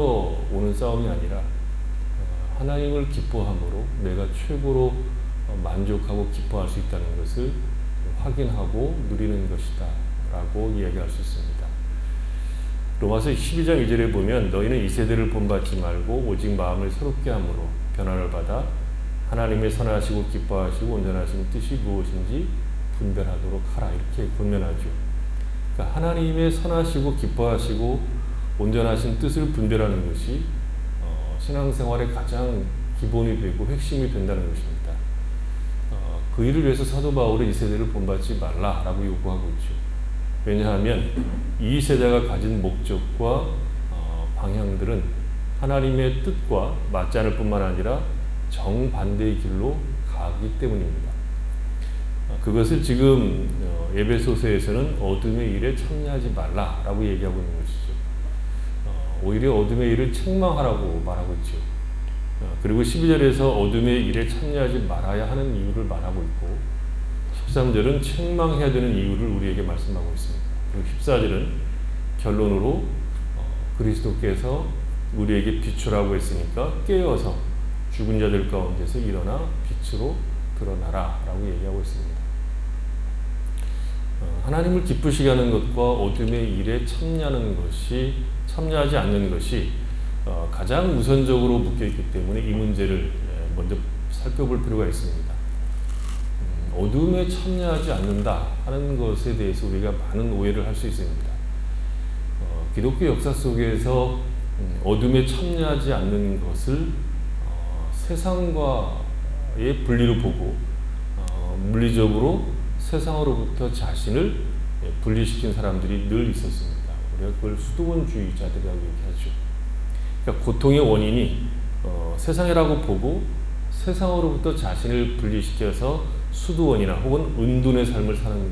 오는 싸움이 아니라 하나님을 기뻐함으로 내가 최고로 만족하고 기뻐할 수 있다는 것을 확인하고 누리는 것이다 라고 이야기할 수 있습니다. 로마서 12장 2절에 보면 너희는 이 세대를 본받지 말고 오직 마음을 새롭게 함으로 변화를 받아 하나님의 선하시고 기뻐하시고 온전하신 뜻이 무엇인지 분별하도록 하라 이렇게 권면하죠. 그러니까 하나님의 선하시고 기뻐하시고 온전하신 뜻을 분별하는 것이 신앙생활의 가장 기본이 되고 핵심이 된다는 것입니다. 그 일을 위해서 사도 바울은 이 세대를 본받지 말라라고 요구하고 있죠. 왜냐하면 이 세대가 가진 목적과 방향들은 하나님의 뜻과 맞지 않을 뿐만 아니라 정반대의 길로 가기 때문입니다. 그것을 지금 에베소서에서는 어둠의 일에 참여하지 말라라고 얘기하고 있는 것이죠. 오히려 어둠의 일을 책망하라고 말하고 있죠. 그리고 12절에서 어둠의 일에 참여하지 말아야 하는 이유를 말하고 있고 13절은 책망해야 되는 이유를 우리에게 말씀하고 있습니다. 그리고 14절은 결론으로 그리스도께서 우리에게 비추라고 했으니까 깨어서 죽은 자들 가운데서 일어나 빛으로 드러나라 라고 얘기하고 있습니다. 하나님을 기쁘시게 하는 것과 어둠의 일에 참여하지 않는 것이 가장 우선적으로 묶여있기 때문에 이 문제를 먼저 살펴볼 필요가 있습니다. 어둠에 참여하지 않는다 하는 것에 대해서 우리가 많은 오해를 할 수 있습니다. 기독교 역사 속에서 어둠에 참여하지 않는 것을 세상과의 분리로 보고 물리적으로 세상으로부터 자신을 분리시킨 사람들이 늘 있었습니다. 우리가 그걸 수도원주의자들이라고 얘기하죠. 그러니까 고통의 원인이 세상이라고 보고 세상으로부터 자신을 분리시켜서 수도원이나 혹은 은둔의 삶을 사는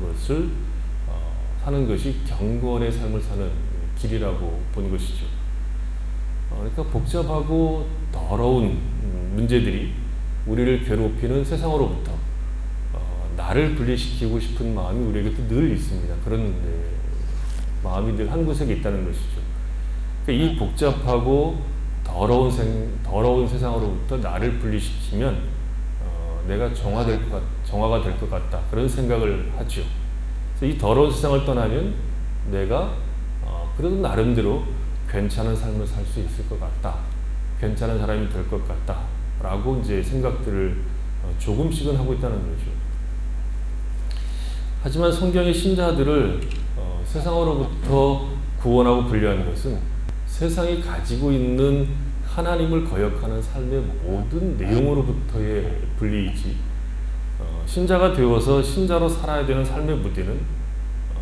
것이 경건의 삶을 사는 길이라고 본 것이죠. 그러니까 복잡하고 더러운 문제들이 우리를 괴롭히는 세상으로부터 나를 분리시키고 싶은 마음이 우리에게도 늘 있습니다. 그런 마음이 늘 한 구석에 있다는 것이죠. 그러니까 이 복잡하고 더러운 세상으로부터 나를 분리시키면 내가 정화가 될 것 같다. 그런 생각을 하죠. 그래서 이 더러운 세상을 떠나면 내가 그래도 나름대로 괜찮은 삶을 살 수 있을 것 같다. 괜찮은 사람이 될 것 같다. 라고 이제 생각들을 조금씩은 하고 있다는 거죠. 하지만 성경의 신자들을 세상으로부터 구원하고 분리하는 것은 세상이 가지고 있는 하나님을 거역하는 삶의 모든 내용으로부터의 분리이지 신자가 되어서 신자로 살아야 되는 삶의 무대는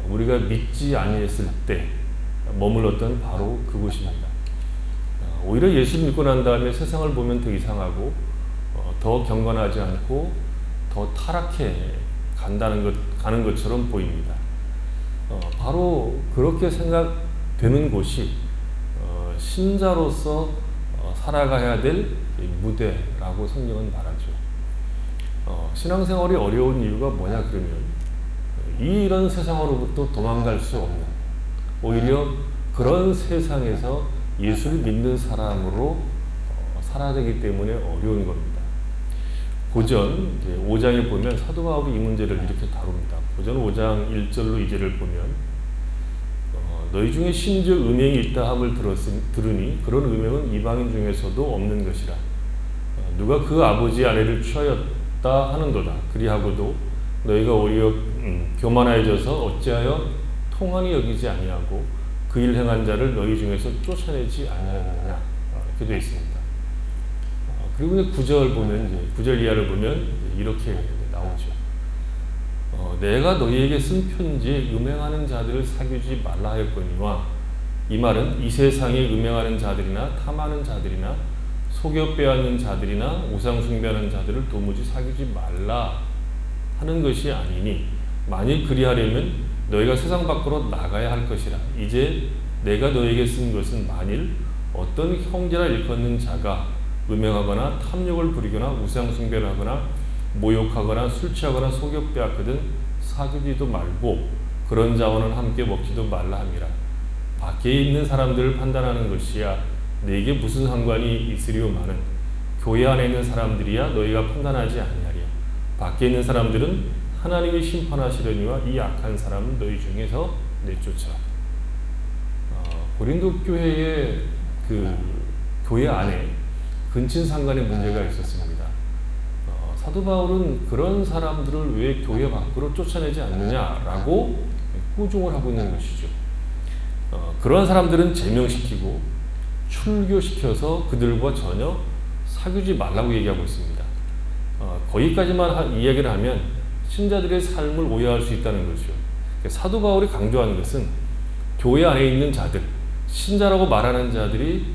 우리가 믿지 아니했을 때 머물렀던 바로 그곳입니다. 오히려 예수 믿고 난 다음에 세상을 보면 더 이상하고 더 경건하지 않고 더 타락해 가는 것처럼 보입니다. 바로 그렇게 생각되는 곳이 신자로서 살아가야 될 무대라고 성경은 말하죠. 신앙생활이 어려운 이유가 뭐냐 그러면 이런 세상으로부터 도망갈 수 없는 오히려 그런 세상에서 예수를 믿는 사람으로 살아야 되기 때문에 어려운 겁니다. 고전 5장에 보면 사도 바울이 이 문제를 이렇게 다룹니다. 고전 5장 1절로 2절을 보면 너희 중에 심지어 음행이 있다 함을 들으니 그런 음행은 이방인 중에서도 없는 것이라. 누가 그 아버지의 아내를 취하였다 하는도다. 그리하고도 너희가 오히려 교만하여져서 어찌하여 통한이 여기지 아니하고 그 일 행한 자를 너희 중에서 쫓아내지 아니하느냐. 이렇게 되어 있습니다. 그리고 9절 보면 9절 이하를 보면 이렇게 나오죠. 내가 너희에게 쓴 편지에 음행하는 자들을 사귀지 말라 하였거니와 이 말은 이 세상에 음행하는 자들이나 탐하는 자들이나 속여 빼앗는 자들이나 우상 숭배하는 자들을 도무지 사귀지 말라 하는 것이 아니니 만일 그리하려면 너희가 세상 밖으로 나가야 할 것이라. 이제 내가 너희에게 쓴 것은 만일 어떤 형제라 일컫는 자가 음행하거나 탐욕을 부리거나 우상 숭배를 하거나 모욕하거나 술 취하거나 속여 빼앗거든 사귀지도 말고 그런 자와는 함께 먹지도 말라 함이라. 밖에 있는 사람들을 판단하는 것이야 네게 무슨 상관이 있으리오마는 교회 안에 있는 사람들이야 너희가 판단하지 아니하리요. 밖에 있는 사람들은 하나님이 심판하시려니와 이 악한 사람은 너희 중에서 내쫓아. 고린도 교회의 그 교회 안에 근친상간의 문제가 있었습니다. 사도 바울은 그런 사람들을 왜 교회 밖으로 쫓아내지 않느냐라고 꾸중을 하고 있는 것이죠. 그런 사람들은 제명시키고 출교시켜서 그들과 전혀 사귀지 말라고 얘기하고 있습니다. 거기까지만 이야기를 하면 신자들의 삶을 오해할 수 있다는 거죠. 사도 바울이 강조하는 것은 교회 안에 있는 자들, 신자라고 말하는 자들이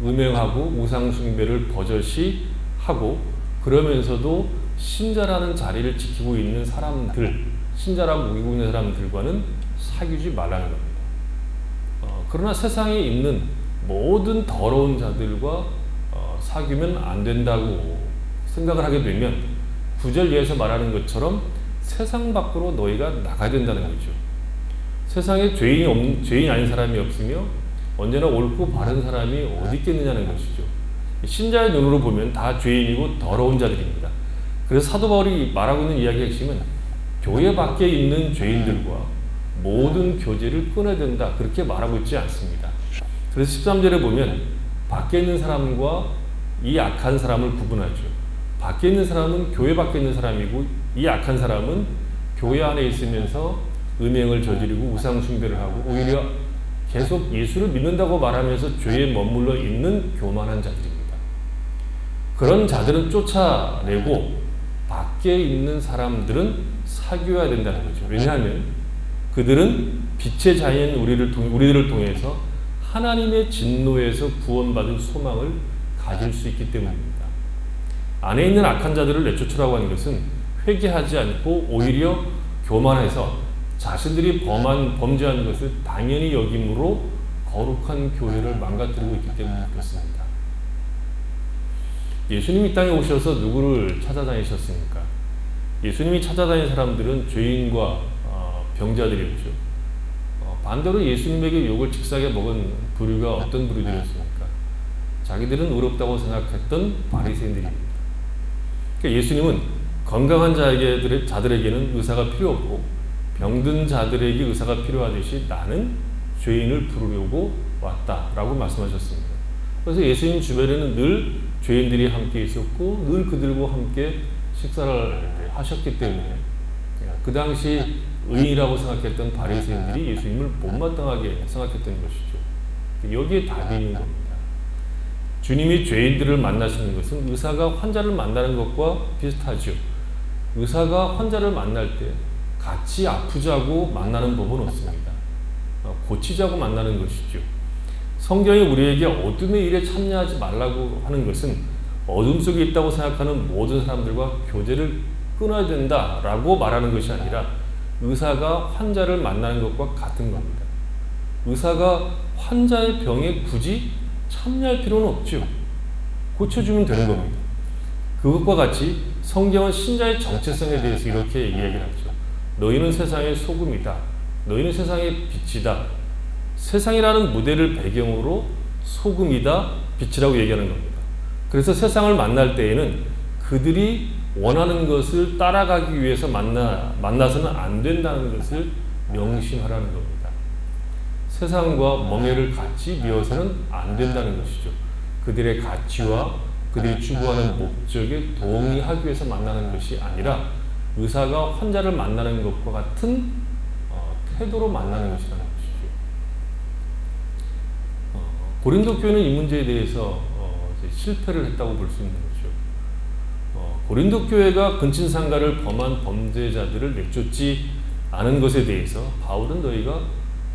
음행하고 우상숭배를 버젓이 하고 그러면서도 신자라는 자리를 지키고 있는 사람들, 신자라고 우기고 있는 사람들과는 사귀지 말라는 겁니다. 그러나 세상에 있는 모든 더러운 자들과 사귀면 안 된다고 생각을 하게 되면 9절 예에서 말하는 것처럼 세상 밖으로 너희가 나가야 된다는 거죠. 세상에 죄인이 아닌 사람이 없으며 언제나 옳고 바른 사람이 어디 있겠느냐는 것이죠. 신자의 눈으로 보면 다 죄인이고 더러운 자들입니다. 그래서 사도 바울이 말하고 있는 이야기의 핵심은 교회 밖에 있는 죄인들과 모든 교제를 끊어야 된다, 그렇게 말하고 있지 않습니다. 그래서 13절에 보면 밖에 있는 사람과 이 악한 사람을 구분하죠. 밖에 있는 사람은 교회 밖에 있는 사람이고 이 악한 사람은 교회 안에 있으면서 음행을 저지르고 우상 숭배를 하고 오히려 계속 예수를 믿는다고 말하면서 죄에 머물러 있는 교만한 자들입니다. 그런 자들은 쫓아내고 밖에 있는 사람들은 사귀어야 된다는 거죠. 왜냐하면 그들은 빛의 자인 우리들을 통해서 하나님의 진노에서 구원받을 소망을 가질 수 있기 때문입니다. 안에 있는 악한 자들을 내쫓으라고 하는 것은 회개하지 않고 오히려 교만해서 자신들이 범죄한 것을 당연히 여김으로 거룩한 교회를 망가뜨리고 있기 때문에 그렇습니다. 예수님이 이 땅에 오셔서 누구를 찾아다니셨습니까? 예수님이 찾아다닌 사람들은 죄인과 병자들이었죠. 반대로 예수님에게 욕을 직사게 먹은 부류가 어떤 부류들이었습니까? 자기들은 의롭다고 생각했던 바리새인들입니다. 그러니까 예수님은 건강한 자들에게는 의사가 필요 없고 병든 자들에게 의사가 필요하듯이 나는 죄인을 부르려고 왔다라고 말씀하셨습니다. 그래서 예수님 주변에는 늘 죄인들이 함께 있었고 늘 그들과 함께 식사를 하셨기 때문에 그 당시 의인이라고 생각했던 바리새인들이 예수님을 못마땅하게 생각했던 것이죠. 여기에 답이 있는 겁니다. 주님이 죄인들을 만나시는 것은 의사가 환자를 만나는 것과 비슷하죠. 의사가 환자를 만날 때 같이 아프자고 만나는 법은 없습니다. 고치자고 만나는 것이죠. 성경이 우리에게 어둠의 일에 참여하지 말라고 하는 것은 어둠 속에 있다고 생각하는 모든 사람들과 교제를 끊어야 된다라고 말하는 것이 아니라 의사가 환자를 만나는 것과 같은 겁니다. 의사가 환자의 병에 굳이 참여할 필요는 없죠. 고쳐주면 되는 겁니다. 그것과 같이 성경은 신자의 정체성에 대해서 이렇게 이야기를 하죠. 너희는 세상의 소금이다. 너희는 세상의 빛이다. 세상이라는 무대를 배경으로 소금이다, 빛이라고 얘기하는 겁니다. 그래서 세상을 만날 때에는 그들이 원하는 것을 따라가기 위해서 만나서는 안 된다는 것을 명심하라는 겁니다. 세상과 멍해를 같이 미워서는 안 된다는 것이죠. 그들의 가치와 그들이 추구하는 목적에 동의하기 위해서 만나는 것이 아니라 의사가 환자를 만나는 것과 같은 태도로 만나는 것이라는 것이죠. 고린도 교회는 이 문제에 대해서 실패를 했다고 볼 수 있는 거죠. 고린도 교회가 근친상간을 범한 범죄자들을 내쫓지 않은 것에 대해서 바울은 너희가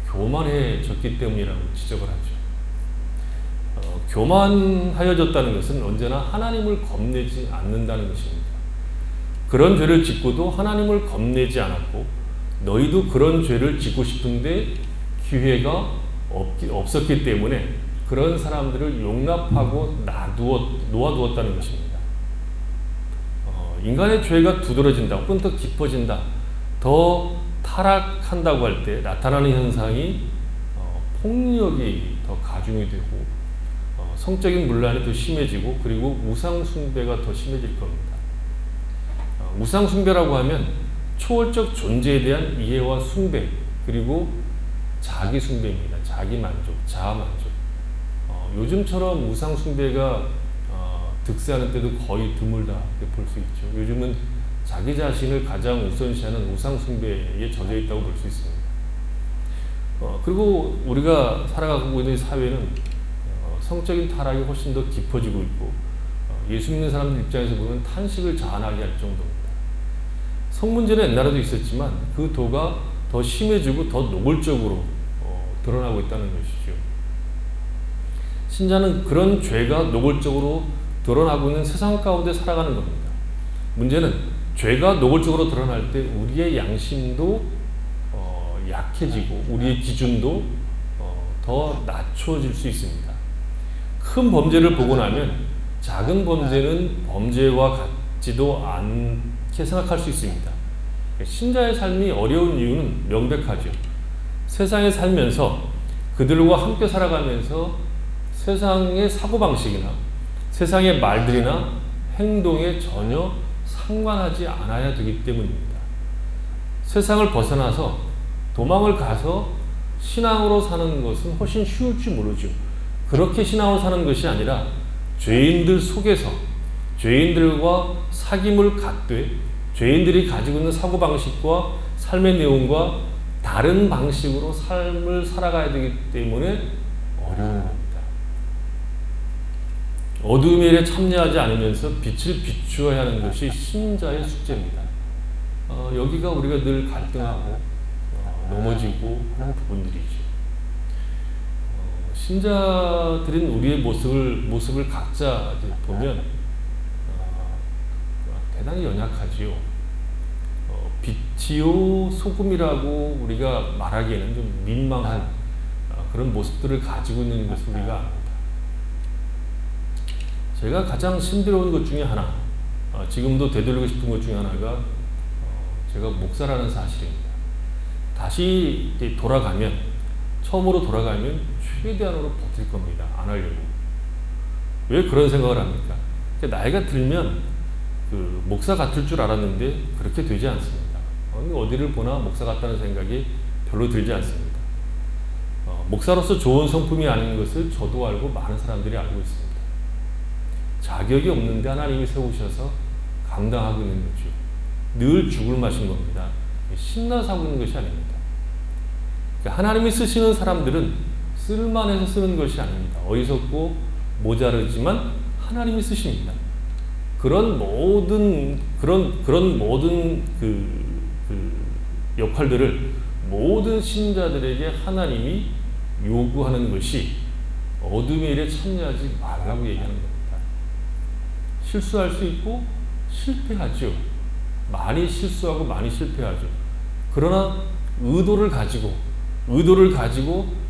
교만해졌기 때문이라고 지적을 하죠. 교만하여졌다는 것은 언제나 하나님을 겁내지 않는다는 것입니다. 그런 죄를 짓고도 하나님을 겁내지 않았고 너희도 그런 죄를 짓고 싶은데 기회가 없었기 때문에 그런 사람들을 용납하고 놓아두었다는 것입니다. 인간의 죄가 두드러진다 혹은 더 깊어진다, 더 타락한다고 할 때 나타나는 현상이 폭력이 더 가중이 되고 성적인 문란이 더 심해지고 그리고 우상 숭배가 더 심해질 겁니다. 우상 숭배라고 하면 초월적 존재에 대한 이해와 숭배 그리고 자기 숭배입니다. 자기 만족, 자아 만족. 요즘처럼 우상 숭배가 득세하는 때도 거의 드물다 볼 수 있죠. 요즘은 자기 자신을 가장 우선시하는 우상 숭배에 젖어 있다고 볼 수 있습니다. 그리고 우리가 살아가고 있는 사회는 성적인 타락이 훨씬 더 깊어지고 있고 예수 믿는 사람들 입장에서 보면 탄식을 자아나게 할 정도입니다. 성문제는 옛날에도 있었지만 그 도가 더 심해지고 더 노골적으로 드러나고 있다는 것이죠. 신자는 그런 죄가 노골적으로 드러나고 있는 세상 가운데 살아가는 겁니다. 문제는 죄가 노골적으로 드러날 때 우리의 양심도 약해지고 우리의 기준도 더 낮춰질 수 있습니다. 큰 범죄를 보고 나면 작은 범죄는 범죄와 같지도 않게 생각할 수 있습니다. 신자의 삶이 어려운 이유는 명백하죠. 세상에 살면서 그들과 함께 살아가면서 세상의 사고방식이나 세상의 말들이나 행동에 전혀 상관하지 않아야 되기 때문입니다. 세상을 벗어나서 도망을 가서 신앙으로 사는 것은 훨씬 쉬울지 모르죠. 그렇게 신앙으로 사는 것이 아니라 죄인들 속에서 죄인들과 사귐을 갖되 죄인들이 가지고 있는 사고방식과 삶의 내용과 다른 방식으로 삶을 살아가야 되기 때문에 어려운 겁니다. 어두움의 일에 참여하지 않으면서 빛을 비추어야 하는 것이 신자의 숙제입니다. 여기가 우리가 늘 갈등하고 넘어지고 하는 부분들이죠. 신자들인 우리의 모습을 각자 보면 대단히 연약하지요. 빛이요 소금이라고 우리가 말하기에는 좀 민망한 그런 모습들을 가지고 있는 것을 우리가 압니다. 제가 가장 신비로운 것 중에 하나, 지금도 되돌리고 싶은 것 중에 하나가 제가 목사라는 사실입니다. 다시 돌아가면, 처음으로 돌아가면 최대한으로 버틸 겁니다. 안 하려고. 왜 그런 생각을 합니까? 나이가 들면 목사 같을 줄 알았는데 그렇게 되지 않습니다. 어디를 보나 목사 같다는 생각이 별로 들지 않습니다. 목사로서 좋은 성품이 아닌 것을 저도 알고 많은 사람들이 알고 있습니다. 자격이 없는데 하나님이 세우셔서 감당하고 있는 거죠. 늘 죽을 맛인 겁니다. 신나서 하고 있는 것이 아닙니다. 하나님이 쓰시는 사람들은 쓸만해서 쓰는 것이 아닙니다. 어리석고 모자르지만 하나님이 쓰십니다. 그런 모든 역할들을 모든 신자들에게 하나님이 요구하는 것이 어둠의 일에 참여하지 말라고 얘기하는 겁니다. 실수할 수 있고 실패하죠. 많이 실수하고 많이 실패하죠. 그러나 의도를 가지고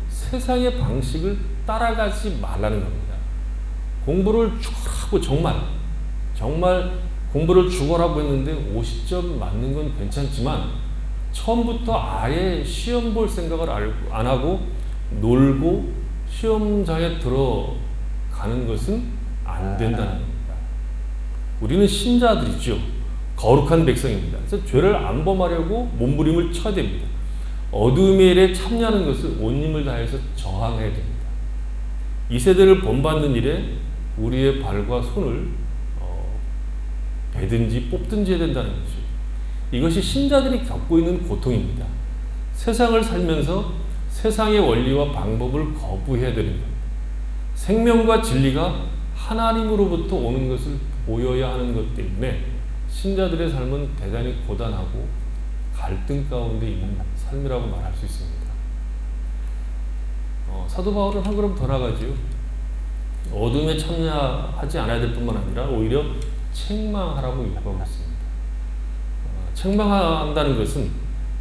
세상의 방식을 따라가지 말라는 겁니다. 공부를 죽어라고 정말 공부를 죽어라고 했는데 50점 맞는 건 괜찮지만 처음부터 아예 시험 볼 생각을 안 하고 놀고 시험장에 들어가는 것은 안 된다는 겁니다. 우리는 신자들이죠. 거룩한 백성입니다. 그래서 죄를 안 범하려고 몸부림을 쳐야 됩니다. 어둠의 일에 참여하는 것을 온 힘을 다해서 저항해야 됩니다. 이 세대를 본받는 일에 우리의 발과 손을 베든지 뽑든지 해야 된다는 거죠. 이것이 신자들이 겪고 있는 고통입니다. 세상을 살면서 세상의 원리와 방법을 거부해야 되는 겁니다. 생명과 진리가 하나님으로부터 오는 것을 보여야 하는 것 때문에 신자들의 삶은 대단히 고단하고 갈등 가운데 있는 삶이라고 말할 수 있습니다. 사도 바울은 한 걸음 더 나가지요. 어둠에 참여하지 않아야 될 뿐만 아니라 오히려 책망하라고 요구하고 있습니다. 책망한다는 것은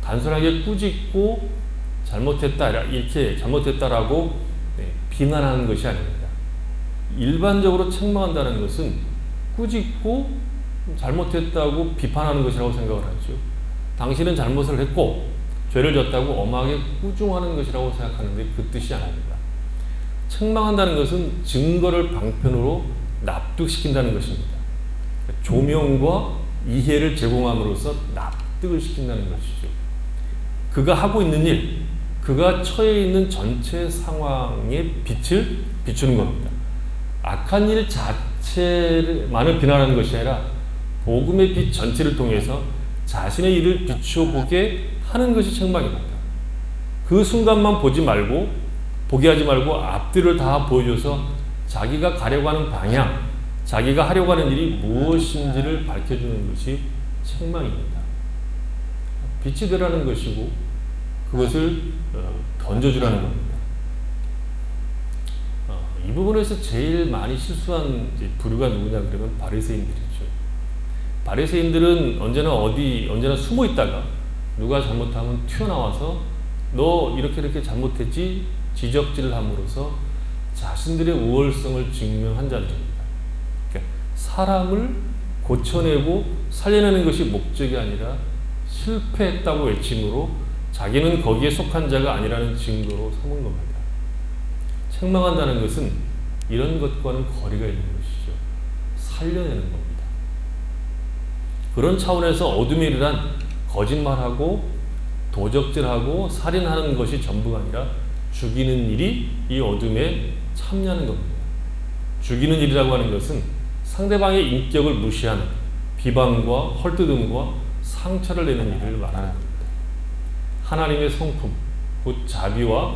단순하게 꾸짖고 잘못했다라고 비난하는 것이 아닙니다. 일반적으로 책망한다는 것은 꾸짖고 잘못했다고 비판하는 것이라고 생각을 하죠. 당신은 잘못을 했고 죄를 졌다고 엄하게 꾸중하는 것이라고 생각하는데 그 뜻이 아닙니다. 책망한다는 것은 증거를 방편으로 납득시킨다는 것입니다. 조명과 이해를 제공함으로써 납득을 시킨다는 것이죠. 그가 하고 있는 일, 그가 처해 있는 전체 상황에 빛을 비추는 겁니다. 악한 일 자체만을 비난하는 것이 아니라 복음의 빛 전체를 통해서 자신의 일을 비춰보게 하는 것이 책망입니다. 그 순간만 보게 하지 말고 앞뒤를 다 보여줘서 자기가 가려고 하는 방향, 자기가 하려고 하는 일이 무엇인지를 밝혀주는 것이 책망입니다. 빛이 되라는 것이고 그것을 던져주라는 겁니다. 이 부분에서 제일 많이 실수한 부류가 누구냐 그러면 바리새인들이죠. 바리새인들은 언제나 숨어 있다가 누가 잘못하면 튀어나와서 너 이렇게 잘못했지 지적질을 함으로써 자신들의 우월성을 증명한 자들입니다. 그러니까 사람을 고쳐내고 살려내는 것이 목적이 아니라 실패했다고 외침으로 자기는 거기에 속한 자가 아니라는 증거로 삼은 겁니다. 책망한다는 것은 이런 것과는 거리가 있는 것이죠. 살려내는 겁니다. 그런 차원에서 어둠의 일이란 거짓말하고 도적질하고 살인하는 것이 전부가 아니라 죽이는 일이 이 어둠에 참여하는 겁니다. 죽이는 일이라고 하는 것은 상대방의 인격을 무시하는 비방과 헐뜯음과 상처를 내는 일을 말하는 겁니다. 하나님의 성품, 곧 자비와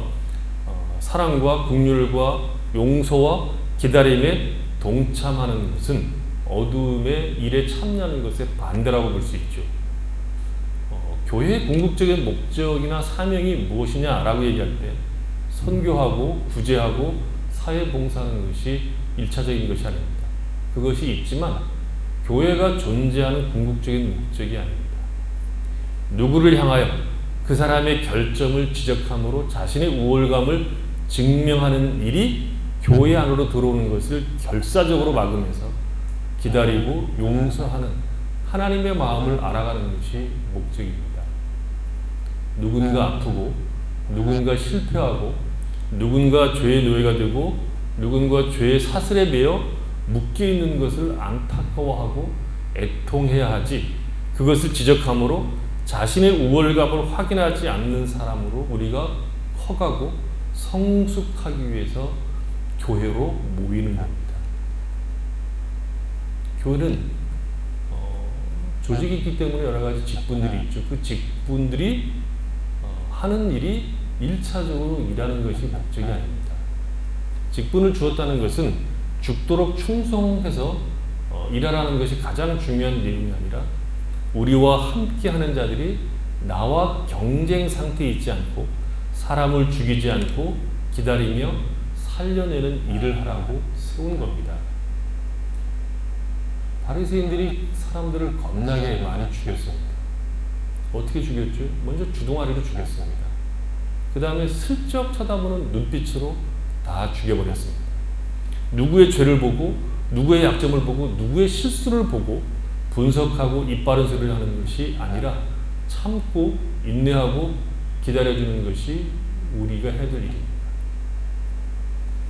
사랑과 긍휼과 용서와 기다림에 동참하는 것은 어둠의 일에 참여하는 것의 반대라고 볼 수 있죠. 교회의 궁극적인 목적이나 사명이 무엇이냐라고 얘기할 때 선교하고 구제하고 사회봉사하는 것이 1차적인 것이 아닙니다. 그것이 있지만 교회가 존재하는 궁극적인 목적이 아닙니다. 누구를 향하여 그 사람의 결점을 지적함으로 자신의 우월감을 증명하는 일이 교회 안으로 들어오는 것을 결사적으로 막으면서 기다리고 용서하는 하나님의 마음을 알아가는 것이 목적입니다. 누군가 아프고 누군가 실패하고 누군가 죄의 노예가 되고 누군가 죄의 사슬에 매여 묶여 있는 것을 안타까워하고 애통해야 하지, 그것을 지적함으로 자신의 우월감을 확인하지 않는 사람으로 우리가 커가고 성숙하기 위해서 교회로 모이는 겁니다. 교회는 조직이 있기 때문에 여러 가지 직분들이 있죠. 그 직분들이 하는 일이 1차적으로 일하는 것이 목적이 아닙니다. 직분을 주었다는 것은 죽도록 충성해서 일하라는 것이 가장 중요한 내용이 아니라 우리와 함께 하는 자들이 나와 경쟁 상태에 있지 않고 사람을 죽이지 않고 기다리며 살려내는 일을 하라고 세운 겁니다. 바리새인들이 사람들을 겁나게 많이 죽였습니다. 어떻게 죽였죠? 먼저 주둥아리로 죽였습니다. 그 다음에 슬쩍 쳐다보는 눈빛으로 다 죽여버렸습니다. 누구의 죄를 보고 누구의 약점을 보고 누구의 실수를 보고 분석하고 입바른 소리를 하는 것이 아니라 참고 인내하고 기다려주는 것이 우리가 해야 될 일입니다.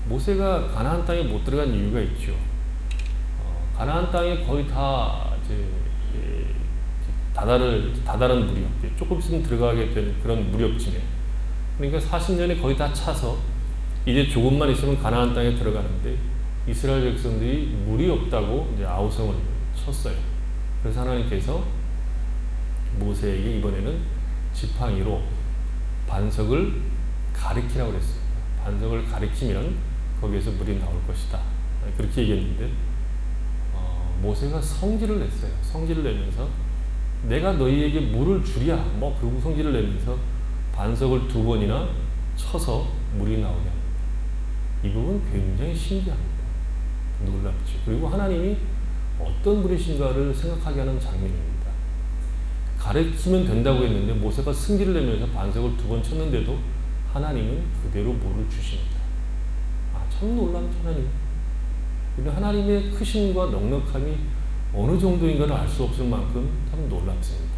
모세가 가나안 땅에 못 들어간 이유가 있죠. 가나안 땅에 거의 다 다다른 무렵, 조금 있으면 들어가게 된 그런 무렵쯤에, 그러니까 40년에 거의 다 차서 이제 조금만 있으면 가나안 땅에 들어가는데 이스라엘 백성들이 물이 없다고 이제 아우성을 쳤어요. 그래서 하나님께서 모세에게 이번에는 지팡이로 반석을 가리키라고 그랬습니다. 반석을 가리키면 거기에서 물이 나올 것이다. 그렇게 얘기했는데 모세가 성질을 냈어요. 성질을 내면서 내가 너희에게 물을 주랴 그러고 성질을 내면서 반석을 2번이나 쳐서 물이 나오게 합니다. 이 부분 굉장히 신기합니다. 놀랍죠. 그리고 하나님이 어떤 분이신가를 생각하게 하는 장면입니다. 가르치면 된다고 했는데 모세가 승질을 내면서 반석을 2번 쳤는데도 하나님은 그대로 물을 주십니다. 참 놀라운 하나님. 근데 하나님의 크심과 넉넉함이 어느 정도인가를 알 수 없을 만큼 참 놀랍습니다.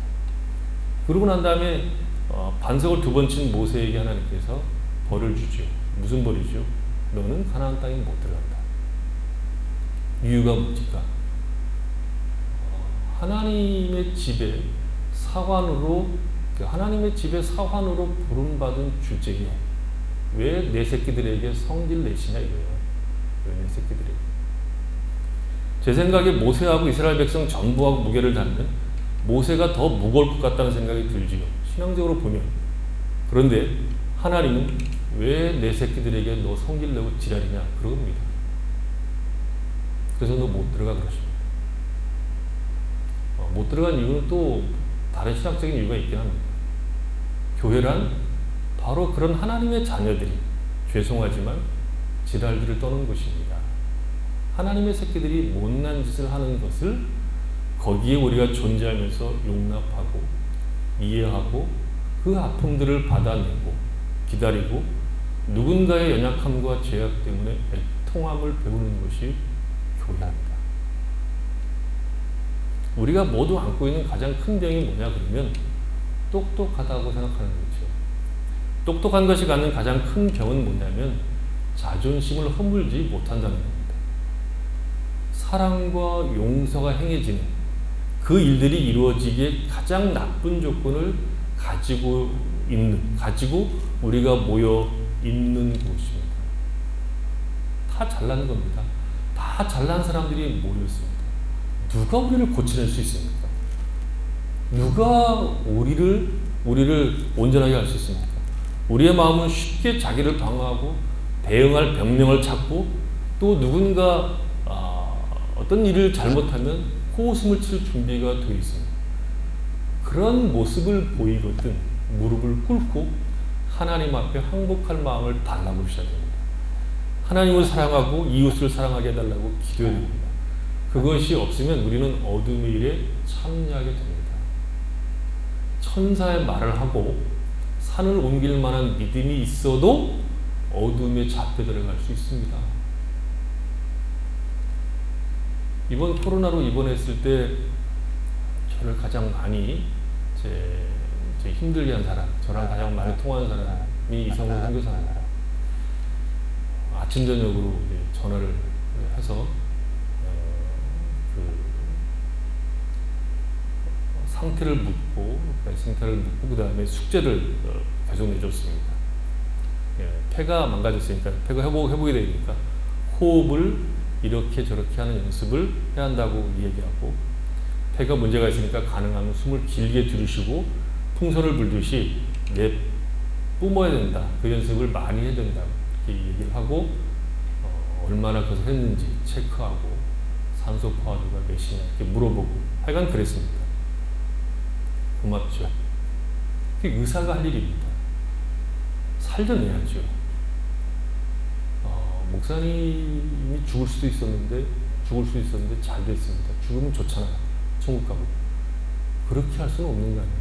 그러고 난 다음에 반석을 2번 친 모세에게 하나님께서 벌을 주죠. 무슨 벌이죠? 너는 가나안 땅에 못 들어간다. 이유가 뭡니까? 하나님의 집에 사환으로 부름받은 주제에 왜 내 새끼들에게 성질 내시냐 이거예요. 왜 내 새끼들에게? 제 생각에 모세하고 이스라엘 백성 전부하고 무게를 달면 모세가 더 무거울 것 같다는 생각이 들지요. 신앙적으로 보면. 그런데 하나님은 왜 내 새끼들에게 너 성질 내고 지랄이냐 그럽니다. 그래서 너 못 들어가 그러십니다. 못 들어간 이유는 또 다른 신학적인 이유가 있긴 합니다. 교회란 바로 그런 하나님의 자녀들이 죄송하지만 지랄들을 떠는 곳입니다. 하나님의 새끼들이 못난 짓을 하는 것을 거기에 우리가 존재하면서 용납하고 이해하고 그 아픔들을 받아내고 기다리고 누군가의 연약함과 죄악 때문에 애통함을 배우는 것이 교회입니다. 우리가 모두 안고 있는 가장 큰 병이 뭐냐 그러면 똑똑하다고 생각하는 거죠. 똑똑한 것이 갖는 가장 큰 병은 뭐냐면 자존심을 허물지 못한다는 겁니다. 사랑과 용서가 행해지는 그 일들이 이루어지기에 가장 나쁜 조건을 가지고 우리가 모여 있는 곳입니다. 다 잘난 겁니다. 다 잘난 사람들이 모였습니다. 누가 우리를 고쳐낼 수 있습니까? 누가 우리를 온전하게 할 수 있습니까? 우리의 마음은 쉽게 자기를 방어하고 대응할 변명을 찾고 또 누군가 어떤 일을 잘못하면 코웃음을 칠 준비가 되어 있습니다. 그런 모습을 보이거든 무릎을 꿇고 하나님 앞에 항복할 마음을 달라고 하셔야 됩니다. 하나님을 사랑하고 이웃을 사랑하게 해달라고 기도해야 됩니다. 그것이 없으면 우리는 어둠의 일에 참여하게 됩니다. 천사의 말을 하고 산을 옮길 만한 믿음이 있어도 어둠에 잡혀 들어갈 수 있습니다. 이번 코로나로 입원했을 때 저를 가장 많이 힘들게 한 사람, 저랑 가장 많이 통화한 사람이 이성훈 선교사입니다. 아침 저녁으로 전화를 해서 상태를 묻고 그 다음에 숙제를 계속 내줬습니다. 폐가 망가졌으니까 폐가 회복이 되니까 호흡을 이렇게 저렇게 하는 연습을 해야 한다고 얘기하고 폐가 문제가 있으니까 가능하면 숨을 길게 들이쉬고 풍선을 불듯이 뿜어야 된다. 그 연습을 많이 해야 된다. 이렇게 얘기를 하고 얼마나 그것을 했는지 체크하고 산소 포화도가 몇이냐 이렇게 물어보고 하여간 그랬습니다. 고맙죠. 그게 의사가 할 일입니다. 살려내야죠. 목사님이 죽을 수도 있었는데 잘 됐습니다. 죽으면 좋잖아요. 천국 가고. 그렇게 할 수는 없는 거 아니에요.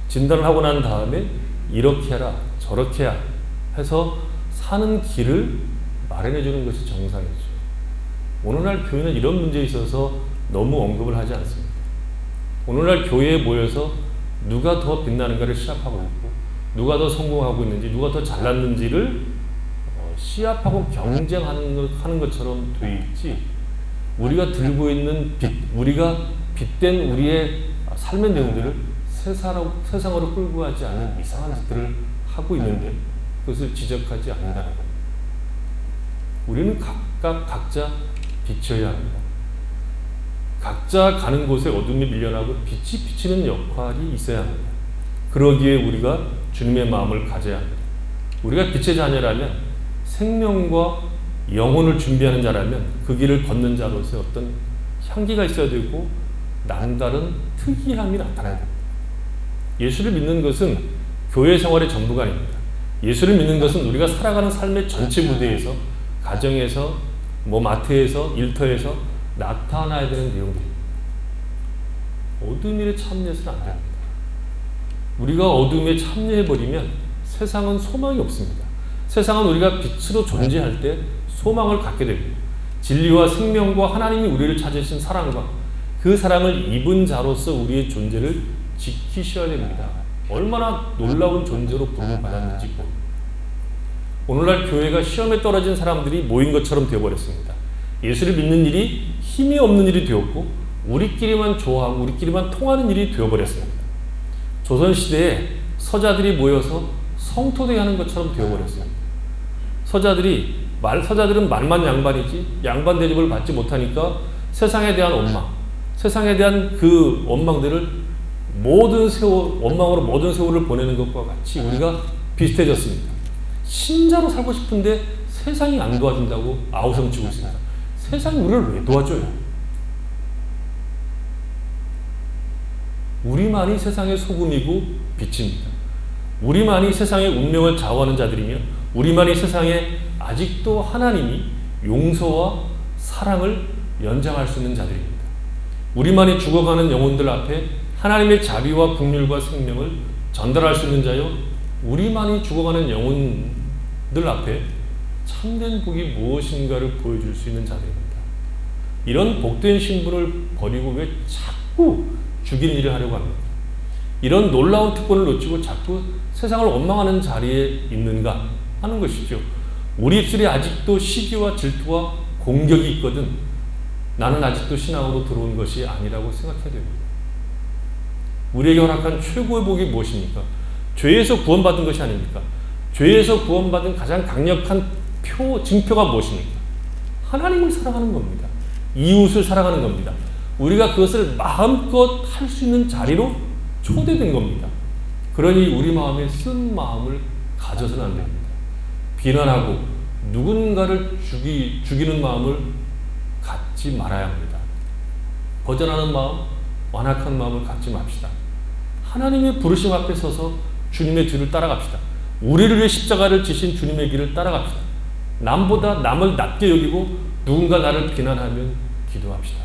진단을 하고 난 다음에 이렇게 해라 저렇게 해야 해서 사는 길을 마련해 주는 것이 정상이죠. 오늘날 교회는 이런 문제에 있어서 너무 언급을 하지 않습니다. 오늘날 교회에 모여서 누가 더 빛나는가를 시합하고 있고 누가 더 성공하고 있는지 누가 더 잘났는지를 시합하고 경쟁하는 것처럼 돼 있지 우리가 들고 있는 우리가 빗댄 우리의 삶의 내용들을 세상으로 끌고 가지 않는 이상한 짓들을 하고 있는데 그것을 지적하지 않는다는 겁니다. 우리는 각자 비춰야 합니다. 각자 가는 곳에 어둠이 밀려나고 빛이 비치는 역할이 있어야 합니다. 그러기에 우리가 주님의 마음을 가져야 합니다. 우리가 빛의 자녀라면 생명과 영혼을 준비하는 자라면 그 길을 걷는 자로서 어떤 향기가 있어야 되고 남다른 특이함이 나타나야 됩니다. 예수를 믿는 것은 교회 생활의 전부가 아닙니다. 예수를 믿는 것은 우리가 살아가는 삶의 전체 무대에서 가정에서 마트에서 일터에서 나타나야 되는 내용들입니다. 어둠 일에 참여해서는 안 됩니다. 우리가 어둠에 참여해버리면 세상은 소망이 없습니다. 세상은 우리가 빛으로 존재할 때 소망을 갖게 됩니다. 진리와 생명과 하나님이 우리를 찾으신 사랑과 그 사랑을 입은 자로서 우리의 존재를 지키셔야 됩니다. 얼마나 놀라운 존재로 부름받았는지 오늘날 교회가 시험에 떨어진 사람들이 모인 것처럼 되어버렸습니다. 예수를 믿는 일이 힘이 없는 일이 되었고 우리끼리만 좋아하고 우리끼리만 통하는 일이 되어버렸습니다. 조선시대에 서자들이 모여서 성토대회 하는 것처럼 되어버렸습니다. 서자들은 말만 양반이지 양반 대접을 받지 못하니까 세상에 대한 원망, 세상에 대한 그 원망들을 원망으로 모든 세월을 보내는 것과 같이 우리가 비슷해졌습니다. 신자로 살고 싶은데 세상이 안 도와준다고 아우성치고 있습니다. 세상이 우리를 왜 도와줘요? 우리만이 세상의 소금이고 빛입니다. 우리만이 세상의 운명을 좌우하는 자들이며 우리만이 세상에 아직도 하나님이 용서와 사랑을 연장할 수 있는 자들입니다. 우리만이 죽어가는 영혼들 앞에 하나님의 자비와 긍휼과 생명을 전달할 수 있는 자요, 우리만이 죽어가는 영혼들 앞에 참된 복이 무엇인가를 보여줄 수 있는 자들입니다. 이런 복된 신분을 버리고 왜 자꾸 죽이는 일을 하려고 합니까? 이런 놀라운 특권을 놓치고 자꾸 세상을 원망하는 자리에 있는가 하는 것이죠. 우리 입술에 아직도 시기와 질투와 공격이 있거든 나는 아직도 신앙으로 들어온 것이 아니라고 생각해야 됩니다. 우리에게 허락한 최고의 복이 무엇입니까? 죄에서 구원받은 것이 아닙니까? 죄에서 구원받은 가장 강력한 징표가 무엇입니까? 하나님을 사랑하는 겁니다. 이웃을 사랑하는 겁니다. 우리가 그것을 마음껏 할 수 있는 자리로 초대된 겁니다. 그러니 우리 마음에 쓴 마음을 가져서는 안 됩니다. 비난하고 누군가를 죽이는 마음을 갖지 말아야 합니다. 거절하는 마음, 완악한 마음을 갖지 맙시다. 하나님의 부르심 앞에 서서 주님의 뒤를 따라갑시다. 우리를 위해 십자가를 지신 주님의 길을 따라갑시다. 남보다 남을 낮게 여기고 누군가 나를 비난하면 기도합시다.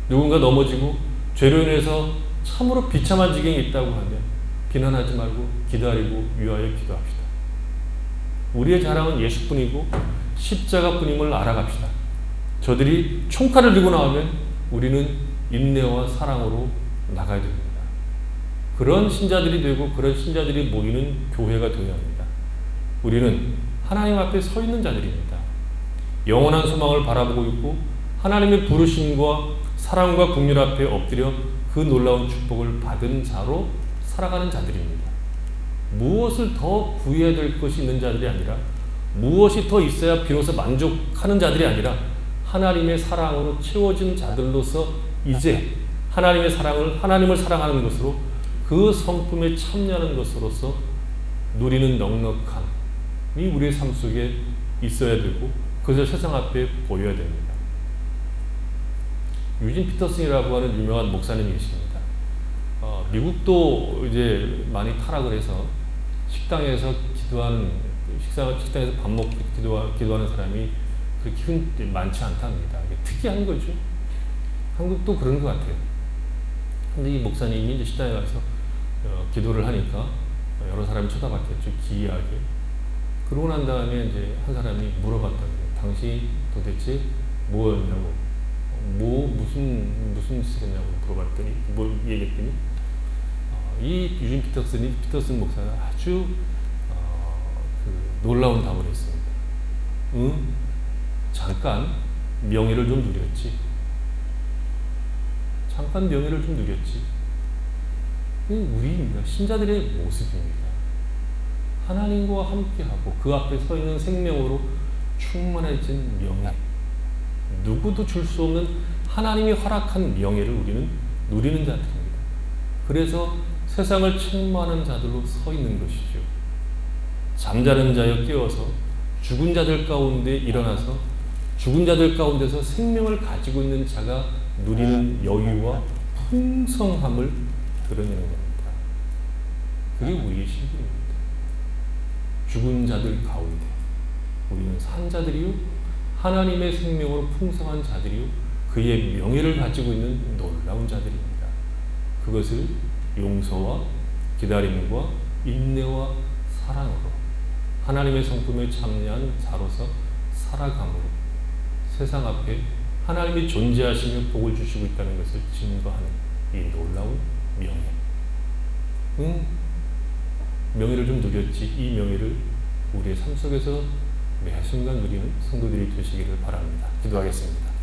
누군가 넘어지고 죄로 인해서 참으로 비참한 지경에 있다고 하면 비난하지 말고 기다리고 위하여 기도합시다. 우리의 자랑은 예수뿐이고 십자가뿐임을 알아갑시다. 저들이 총칼을 들고 나오면 우리는 인내와 사랑으로 나가야 됩니다. 그런 신자들이 되고 그런 신자들이 모이는 교회가 되어야 합니다. 우리는 하나님 앞에 서 있는 자들입니다. 영원한 소망을 바라보고 있고 하나님의 부르심과 사랑과 긍휼 앞에 엎드려 그 놀라운 축복을 받은 자로 살아가는 자들입니다. 무엇을 더 구해야 될 것이 있는 자들이 아니라 무엇이 더 있어야 비로소 만족하는 자들이 아니라 하나님의 사랑으로 채워진 자들로서 이제 하나님을 사랑하는 것으로 그 성품에 참여하는 것으로서 누리는 넉넉함이 우리의 삶 속에 있어야 되고 그것을 세상 앞에 보여야 됩니다. 유진 피터슨이라고 하는 유명한 목사님이 계십니다. 미국도 이제 많이 타락을 해서 식당에서 밥 먹고 기도하는 사람이 그렇게 많지 않답니다. 이게 특이한 거죠. 한국도 그런 것 같아요. 근데 이 목사님이 이제 식당에 가서 기도를 하니까 여러 사람이 쳐다봤겠죠. 기이하게. 그러고 난 다음에 이제 한 사람이 물어봤다고요. 당신 도대체 뭐였냐고, 무슨 짓이냐고 물어봤더니, 뭘 얘기했더니, 이 유진 피터슨 목사가 아주 놀라운 답을 했습니다. 잠깐 명예를 좀 누렸지. 우리입니다. 신자들의 모습입니다. 하나님과 함께하고 그 앞에 서 있는 생명으로 충만해진 명예, 누구도 줄 수 없는 하나님이 허락한 명예를 우리는 누리는 자들입니다. 그래서 세상을 책망하는 자들로 서 있는 것이죠. 잠자는 자여 깨어서 죽은 자들 가운데 일어나서 죽은 자들 가운데서 생명을 가지고 있는 자가 누리는 여유와 풍성함을 드러내는 겁니다. 그게 우리의 신분입니다. 죽은 자들 가운데 우리는 산 자들이요 하나님의 생명으로 풍성한 자들이요 그의 명예를 가지고 있는 놀라운 자들입니다. 그것을 용서와 기다림과 인내와 사랑으로 하나님의 성품에 참여한 자로서 살아감으로 세상 앞에 하나님이 존재하시며 복을 주시고 있다는 것을 증거하는 이 놀라운 명예. 명예를 좀 누렸지. 이 명예를 우리의 삶 속에서 매 순간 누리는 성도들이 되시기를 바랍니다. 기도하겠습니다.